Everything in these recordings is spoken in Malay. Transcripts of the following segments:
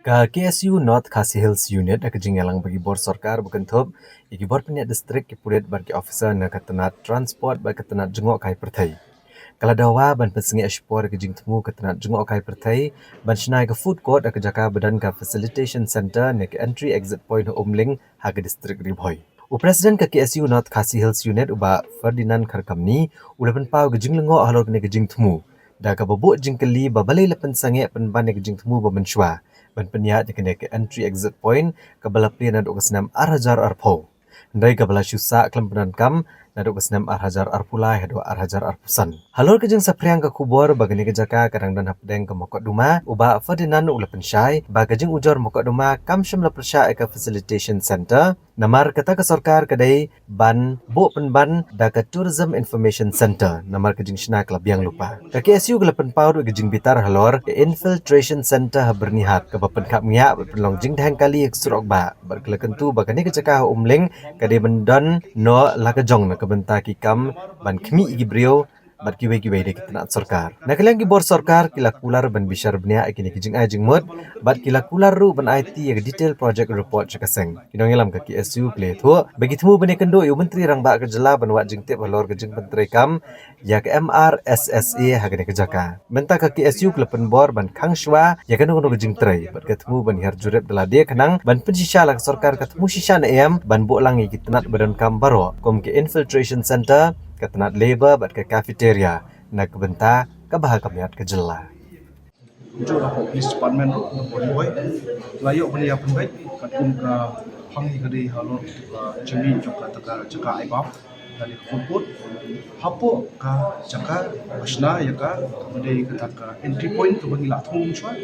Ka KSU North Khasi Hills Unit kejingalang bagi bor sarkar bukentup iki bor penyak distrik kipurit bagi officer na katenat transport bagi katenat jengok kai pertai. Kala dawa ban pensengi ekspor kejing temu katenat jengok kai pertai ban shnai ke food court ke jaka badan ka facilitation center ne ke entry exit point umling ha ke distrik Ribhoi. Presiden ke KSU North Khasi Hills Unit uba Ferdinand Kharkamni ulapan pau kejing lengo halor kene kejing temu. Da ka babuk jingkeli babalai lepen sange penban ne kejing temu babenshwa. Ban peniat kene ke entry exit point ke balapli na dok senam arhajar arpo. Ndai ke bala syusa klam penankam na dok senam arhajar arpulai hado arhajar arpusan. Halor kejeng sapriang ke kubur bagani ke jaka kadang dan hapdeng ke mokok duma uba Ferdinand ula pensyai ba kejeng ujor mokok duma kam syam la persya ke facilitation center namar kata ke sarkar kedai ban bo penban da ke tourism information center namar kejeng syna kelabiang lupa. Ke KSU ke lepen pau kejeng bitar halor ke infiltration center bernihat ke bapen kap ngiak berpenlong jing dahang kali ke surok ba berkelekentu bagani ke jaka umling kedai bendon no la kejong na kebenta kikam ban kemi igi brio bat kiwe-kiwe de kitna sarkar. Na kaliang gibor sarkar kila kular ban bishar bnia kini kijing ajing mud bat kila kular ru ban IT ya detail project report chakaseng. Kinong ilam ka KSU play thu bagi temu bani kendo yu menteri rang ba kejela ban wat jing tip halor kejing menteri kam ya ke MRSSA hagane kejaka. Menta ka KSU klepen bor ban khangshwa ya kanu kono kejing trai bat ketemu ban har jurep dala dia kenang ban pensisha lang sarkar ketemu shisha na em ban bo langi kitnat badan kam baro kom ke infiltration center ketenat labor bat ke cafeteria na kebenta kabah kamiat kejela. Jujur aku police department na boy layo bani ya penbaik katum ka hangi kadi halor jemi joka taka jaka aibam dari football hapo ka jaka basna ya ka kadi kata ka entry point ke bangila thum chwa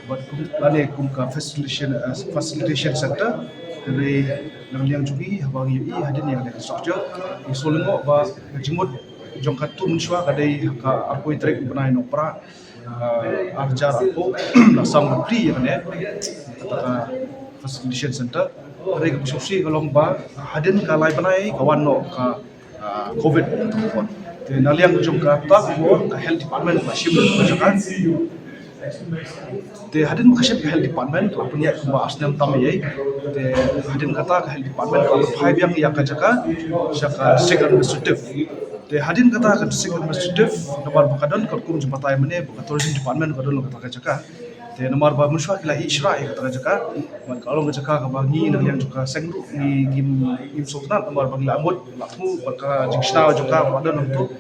but bane kum ka facilitation center dari nang liang jugi habang yi hadin yang ada structure isolengo ba jimut jong katum chwa kadai ka apoi trek banai no pra arjar aku lasam pri yang ne kata facilitation center reg susi kalong ba hadin ka lai banai kawan no ka covid ataupun te naliang jong ka ta ko ka health department masih berjalan te hadin makasih ke health department punya kuma asnam tamai te hadin kata ke health department kalau five yang ya kajaka syaka district administrative te hadin kata ke district administrative nomor bakadon kalkum jembatai mene buka tourism department kadon kata kajaka te nomor ba musywa kila isra kata kajaka man kalau kajaka ka bangi nang yang juga sengru ni gim sultan nomor bagi lamut lakmu baka jingsna juga kadon untuk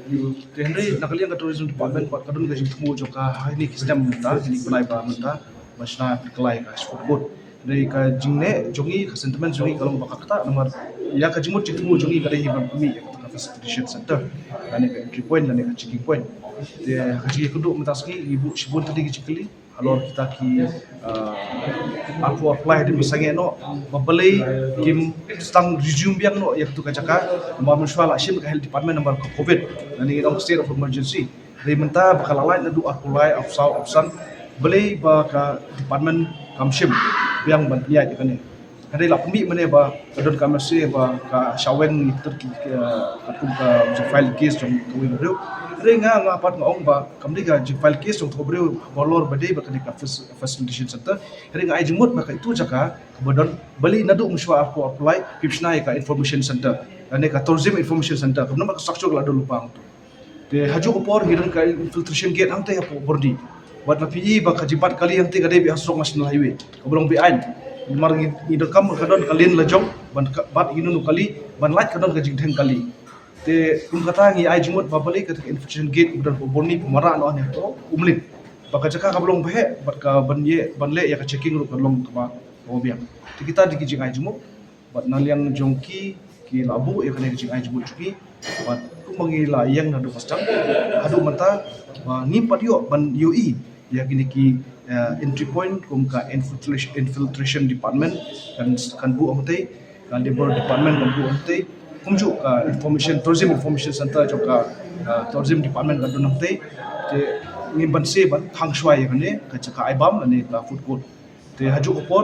te hendai nakalian ke tourism department kadon ke jingmu juga ini kisam menta ini benai ba menta masna kelai ka sport dari ka jingne jongi ka sentiment jongi kalau baka kata nomor ya ka jimut jingmu jongi kada hiban kumi kata facilitation center dan ka entry point dan ka checking point te ka jigi kudu mentaski ibu sibun tadi jikeli alor kita ki aku apply di misalnya no mabalai kim stang resume biang no ya tu kajaka nomor musyala sim ka health department nomor covid dan ini state of emergency dari menta bakal lain nadu apply afsal opsan beli ba ka department kamshim biang ban pia ikane kadai la pumi mene ba kadon kamase ba ka shawen terki akum ka file case jong kawi bro renga ngapat ngong ba kamdi ga file case jong bro bolor bade ba kadai ka facilitation center renga ai jemut ba ka itu jaka kabadon beli nadu muswa aku apply kipsna ka information center ane ka tourism information center kabna ba structure la do lupang tu de haju opor hidan ka infiltration gate angte apo bordi buat lapi ba kajibat kali yang tiga debi asrok national highway kabelong bian mar ngi kam kadon kalin lajong bat inu kali ban laj kadon kajing theng kali te kata ngi ai jimut babali kata infection gate dan borni pemara no ane to umlin baka jaka kabelong bahe bat ka banle ya ka checking ru kadlong ka obiang ti kita di kijing ai jimut bat naliang jongki ki labu ya kene kijing ai jimut chuki bat mangila yang nadu pastang adu mata ngi padio ban UI ya gini ki entry point kum ka infiltration department kan bu amtai kan labor department kan bu amtai kum ju ka tourism information center joka tourism department kan don amtai te ngi ban se ban khangshwa ya ne ka chaka aibam ne ka food court te haju opor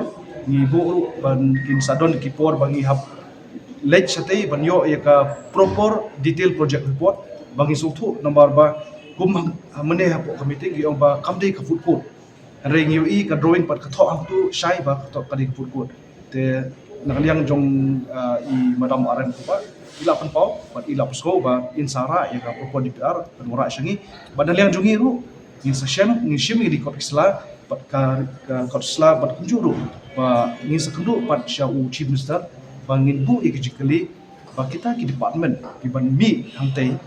ngi bu ban kin sadon ki por bangi hab lej satay banyo ya ka proper detail project report bangi sultu nomor ba kum mane hapo committee gi ba kamde ka food court ring UI ka drawing pat ka tho ang tu shai ba ka ka dik put te nakaliang jong I madam RM ko ba ila pan pau pat ila pusko ba in sara ya ka propon DPR penura syangi badaliang jongi ru in session ni shim di kot isla pat ka kot isla pat kunjuru ba ni sekendu pat sya u chief minister bangin bu ikijikali ba kita ki department ki ban mi hangtai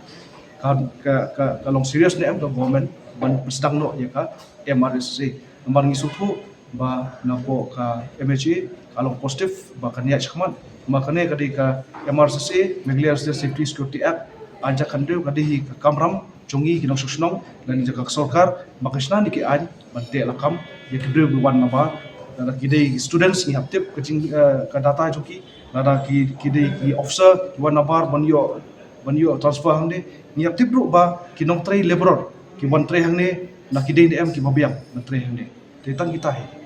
ka long serious ni am ka government ban sedang no ya ka MRSC nomor ngi sutu ba napo ka MHA kalau positif ba kan ya chakman makane kadi ka MRCC Megliar Safety Security Act anja kandu kadi ka kamram chungi kinong susnong dan jaga sarkar makasna ni ki an bante lakam ya kedre buwan na ba da kidai students ni haptip kacing ka data joki da kidai ki officer wan nabar banyo transfer hangde ni haptip ru ba kinong tray laborer ki wan tray hangne na kidai ni em ki mabiang na tray hangne te tang kita he